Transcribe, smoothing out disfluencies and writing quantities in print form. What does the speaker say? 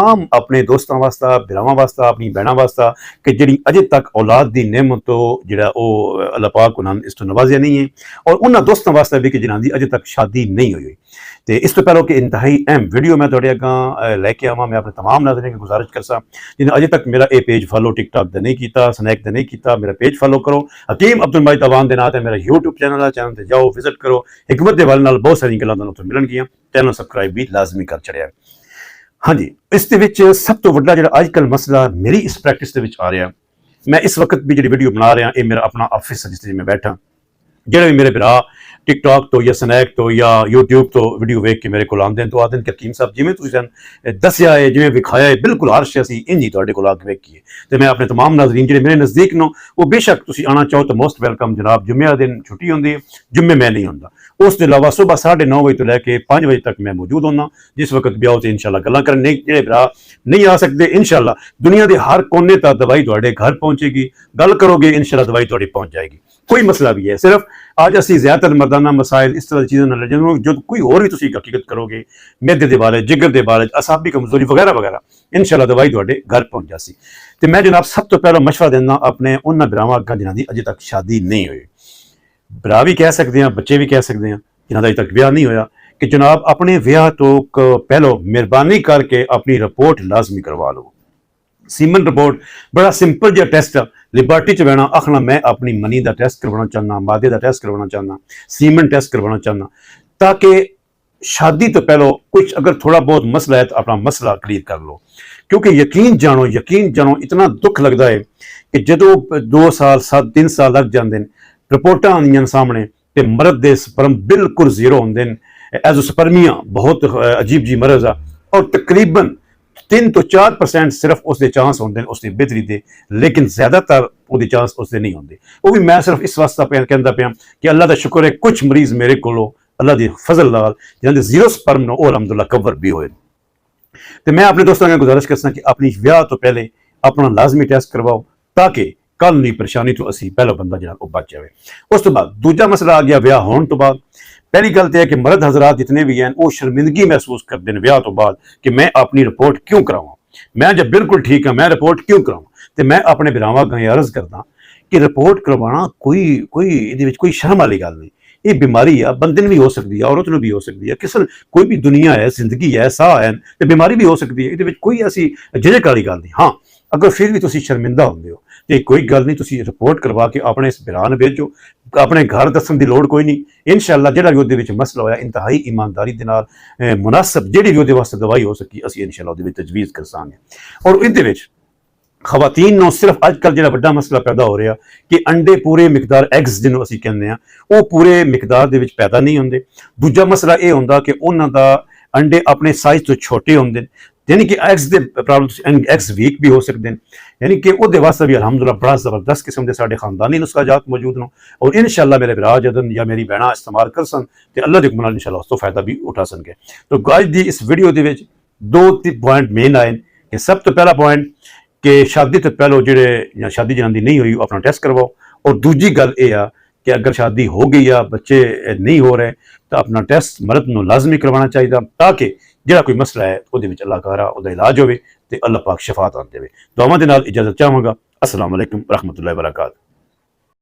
आम अपने दोस्तों वास्ता भरावां वास्ता अपनी भैनों वास्ता कि जी अजे तक औलाद की नेमत तो जोड़ा अल्लाह पाक उन्होंने इस तो नवाजिया नहीं है और उन्होंने दोस्तों वास्ते भी कि जिन्हों की अजे तक शादी नहीं हुई। तो इस तो पहले कि इंतहाई अहम वीडियो मैं थोड़े अगर लैके आवा मैं अपने तमाम नाज़रीन की गुजारिश करसा जिन्हें अजे तक मेरा ये पेज फॉलो टिकटॉक का नहीं किया स्नैक का नहीं किया मेरा पेज फॉलो करो। हकीम अब्दुल माजिद अवान के नाम मेरा यूट्यूब चैनल है चैनल पर जाओ विजिट करो हिकमत के वाले बहुत सारी गल्लां तुहानूं उत्थे मिलणगियां। चैनल सबसक्राइब भी लाजमी कर छड़िया। हाँ जी इस सब तो वड्डा जिहड़ा अजकल मसला मेरी इस प्रैक्टिस के आ रहा मैं इस वक्त भी जी वीडियो बना रहा ये मेरा अपना ऑफिस है जिस मैं बैठा जो भी मेरे भरा टिकटॉक तो या स्नैक तो या यूट्यूब तो वीडियो वेख के मेरे को आते हैं तो आते हैं कि हकीम साहब जिमें तुसीं दसिया है जिमें विखाया है बिल्कुल हर शे असीं इंज ही तुहाडे कोल आके वेखीए। तो मैं अपने तमाम नाज़रीन जिहड़े मेरे नज़दीक नो वो बेशक तुसीं आना चाहो तो मोस्ट वेलकम जनाब। जुम्मे दिन छुट्टी होंदी है जुम्मे मैं नहीं होंदा उसके अलावा सुबह 9:30 बजे तो लैके 5 बजे तक मैं मौजूद होना जिस वक्त भी आओ तो इंशाल्लाह गल्लां करन जिहड़े भरा नहीं आ सकते इंशाल्लाह दुनिया के हर कोने तक दवाई तुहाडे घर पहुंचेगी गल करोगे इंशाल्लाह दवाई तुहाडी पहुंच जाएगी कोई मसला भी है। सिर्फ आज असी ज़्यादातर मर्दाना मसाइल इस तरह चीज़ों न जो कोई और भी तुसीं हकीकत करोगे मैदे के बारे जिगर के बारे असाबी कमजोरी वगैरह वगैरह इंशाल्लाह दवाई तुहाडे घर पहुंच जासी। तो मैं जनाब सब तो पहला मशवरा देना अपने उन्होंने भरावां अग्गां जिन्हां दी अजे तक शादी नहीं हुई भरा भी कह सकते हैं बच्चे भी कह सकते हैं जिन्हों का अजे तक ब्याह नहीं होया कि जनाब अपने ब्याह तो पहलो मेहरबानी करके अपनी रिपोर्ट लाजमी करवा लो। सीमन रिपोर्ट बड़ा सिंपल जहा टेस्ट लिबर्टी च बहना आखना मैं अपनी मनी का टेस्ट करवाना चाहना मादे का टेस्ट करवाना चाहना सीमन टेस्ट करवाना चाहना ताकि शादी तो पहलो कुछ अगर थोड़ा बहुत मसला है तो अपना मसला क्लियर कर लो। क्योंकि यकीन जानो इतना दुख लगता है कि जो 2 साल 3 साल लग जाते हैं रिपोर्टां आंदियां सामने तो मर्द के स्पर्म बिल्कुल जीरो होंगे एजोस्पर्मिया बहुत अजीब जी मरज आ और तकरीबन 3 तो 4% सिर्फ उसके चांस होंगे उसकी बेहतरी के लेकिन ज्यादातर वो चांस उसके नहीं होंगे। वो भी मैं सिर्फ इस वास्ते कहता पाया कि अल्लाह का शुक्र है कुछ मरीज मेरे को अल्लाह की फजल नाल जिन्होंने जीरो स्पर्म नो अलहमदुल्ला कवर भी होए। तो मैं अपने दोस्तों को गुजारिश करसा कि अपनी ब्याह तो पहले अपना लाजमी टेस्ट करवाओ ताकि कल नहीं परेशानी तो असी पहला बंदा जो बच जाए। उस तो बाद दूजा मसला आ गया ब्याह होने तो बाद पहली गल तो है कि मर्द हजरात जितने भी हैं वो शर्मिंदगी महसूस करते हैं ब्याह तो बाद कि मैं अपनी रिपोर्ट क्यों करावां मैं जब बिल्कुल ठीक है मैं रिपोर्ट क्यों करावां। तो मैं अपने भरावां अग्गे अर्ज करदा कि रिपोर्ट करवाना कोई शर्म वाली गल नहीं। ये बीमारी है बंदे भी हो सकती है औरत ने भी हो सकती है किसी कोई भी दुनिया है जिंदगी है साह है तो बीमारी भी हो सकती है ये कोई ऐसी झिझक वाली गल नहीं। हाँ अगर फिर भी तुसीं शर्मिंदा होंदे हो तो कोई गल नहीं तुसीं रिपोर्ट करवा के अपने इस भरा नूं भेजो अपने घर दसन की लोड़ कोई नहीं। इंशाअल्लाह जिहड़ा भी उहदे विच मसला होया इंतहाई ईमानदारी दे नाल मुनासिब जिहड़ी भी उहदे वास्ते दवाई हो सकी असीं इंशाअल्लाह उहदे विच तजवीज़ करसांगे। और इहदे विच खवातीन नूं सिर्फ अजकल जिहड़ा वड्डा मसला पैदा हो रहा कि अंडे पूरे मिकदार एग्स जिन्होंने असीं कहंदे आ वो पूरे मिकदार दे विच पैदा नहीं होंदे। दूजा मसला ये हुंदा कि उन्हां दा अंडे अपने साइज तो छोटे होंदे यानी कि एग्स दे प्रॉब्लम एग्स वीक भी हो सकते हैं यानी कि उहदे वास्ते भी अलहमदुल्ला बड़ा जबरदस्त किस्म के साडे खानदानी नुस्खाजात मौजूद हों और इंशाअल्लाह मेरे भरा जदन या मेरी भैणा इस्तेमाल कर सन तो अल्लाह के हुक्म नाल इंशाअल्लाह उस तो फायदा भी उठा सके। तो आज दी इस वीडियो दे विच 2 पॉइंट मेन आए कि सब तो पहला पॉइंट कि शादी तो पहलो जो शादी जिन्हां दी नहीं हुई अपना टेस्ट करवाओ और दूजी गल ये आ कि अगर शादी हो गई या बच्चे नहीं हो रहे तो अपना टेस्ट मर्द नूं लाजमी करवाना चाहिए ताकि जिहड़ा कोई मसला है उहदे विच अल्लाह करा उहदा इलाज होवे ते अल्लाह पाक शफात आन देवे। दुआवां दे नाल इजाजत चाहांगा। अस्सलाम वालेकुम रहमतुल्लाहि व बरकातहू।